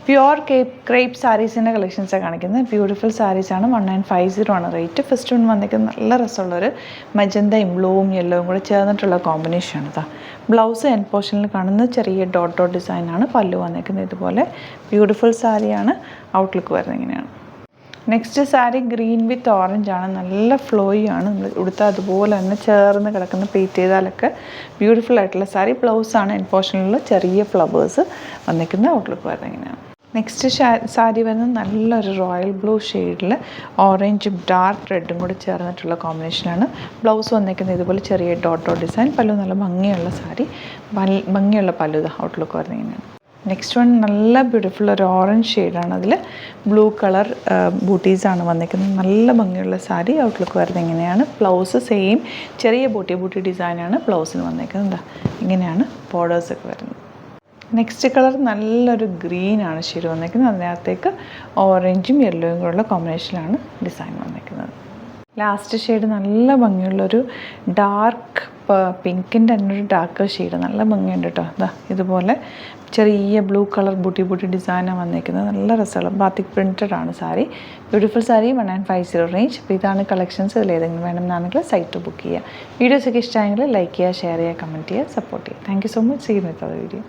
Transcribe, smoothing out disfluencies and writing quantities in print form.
Pure crepe സാരീസിൻ്റെ കളക്ഷൻസാണ് കാണിക്കുന്നത്. Beautiful സാരീസാണ്. 1950 ആണ് rate. First one വന്നിരിക്കുന്നത് നല്ല രസമുള്ളൊരു മജന്തയും ബ്ലൂവും യെല്ലോവും കൂടെ ചേർന്നിട്ടുള്ള കോമ്പിനേഷനാണ് ഇതാ. ബ്ലൗസ് എൻഡ് പോർഷനിൽ കാണുന്ന ചെറിയ ഡോട്ട് ഡിസൈനാണ്. പല്ലു വന്നിരിക്കുന്നത് ഇതുപോലെ. ബ്യൂട്ടിഫുൾ സാരിയാണ്. ഔട്ട്ലുക്ക് വരുന്നത് ഇങ്ങനെയാണ്. നെക്സ്റ്റ് സാരി ഗ്രീൻ വിത്ത് ഓറഞ്ച് ആണ്. നല്ല ഫ്ലോയി ആണ്. നമ്മൾ ഉടുത്താൽ അതുപോലെ തന്നെ ചേർന്ന് കിടക്കുന്ന പെയിറ്റ് ചെയ്താലൊക്കെ ബ്യൂട്ടിഫുൾ ആയിട്ടുള്ള സാരി. ബ്ലൗസാണ് എൻഡ് പോർഷനിലുള്ള ചെറിയ ഫ്ലവേഴ്സ് വന്നിരിക്കുന്ന ഔട്ട്ലുക്ക് വരുന്നത് ഇങ്ങനെയാണ്. നെക്സ്റ്റ് സാരി വരുന്നത് നല്ലൊരു റോയൽ ബ്ലൂ ഷെയ്ഡിൽ ഓറഞ്ചും ഡാർക്ക് റെഡും കൂടി ചേർന്നിട്ടുള്ള കോമ്പിനേഷനാണ്. ബ്ലൗസ് വന്നിരിക്കുന്നത് ഇതുപോലെ ചെറിയ ഡോട്ട് ഡിസൈൻ. പല്ലു നല്ല ഭംഗിയുള്ള സാരി. ഭംഗിയുള്ള പല്ലു ഔട്ട്ലുക്ക് വരുന്നത് ഇങ്ങനെയാണ്. നെക്സ്റ്റ് വൺ നല്ല ബ്യൂട്ടിഫുൾ ഒരു ഓറഞ്ച് ഷെയ്ഡാണ്. അതിൽ ബ്ലൂ കളർ ബൂട്ടീസാണ് വന്നിരിക്കുന്നത്. നല്ല ഭംഗിയുള്ള സാരി. ഔട്ട്ലുക്ക് വരുന്നത് ഇങ്ങനെയാണ്. ബ്ലൗസ് സെയിം ചെറിയ ബൂട്ടി ഡിസൈനാണ് ബ്ലൗസിന് വന്നിരിക്കുന്നത്. ഇങ്ങനെയാണ് ബോർഡേഴ്സൊക്കെ വരുന്നത്. നെക്സ്റ്റ് കളർ നല്ലൊരു ഗ്രീനാണ് ഷെയ്ഡ് വന്നിരിക്കുന്നത്. അതിനകത്തേക്ക് ഓറഞ്ചും യെല്ലോയും കൂടെയുള്ള കോമ്പിനേഷനിലാണ് ഡിസൈൻ വന്നിരിക്കുന്നത്. ലാസ്റ്റ് ഷെയ്ഡ് നല്ല ഭംഗിയുള്ളൊരു ഡാർക്ക് പിങ്കിൻ്റെ തന്നെ ഒരു ഡാർക്ക് ഷെയ്ഡ്. നല്ല ഭംഗിയുണ്ട് കേട്ടോ. അതാ ഇതുപോലെ ചെറിയ ബ്ലൂ കളർ ബൂട്ടി ഡിസൈനാണ് വന്നിരിക്കുന്നത്. നല്ല രസമുള്ള ബാത്തിക് പ്രിൻറ്റഡ് ആണ് സാരി. ബ്യൂട്ടിഫുൾ സാരി. 1950 റേഞ്ച്. അപ്പോൾ ഇതാണ് കളക്ഷൻസ്. ഇതിൽ ഏതെങ്കിലും വേണമെന്നാണെങ്കിൽ സൈറ്റ് ബുക്ക് ചെയ്യുക. വീഡിയോസൊക്കെ ഇഷ്ടമായെങ്കിൽ ലൈക്ക് ചെയ്യുക, ഷെയർ ചെയ്യുക, കമൻറ്റ് ചെയ്യുക, സപ്പോർട്ട് ചെയ്യുക. Thank you so much. See you with other video.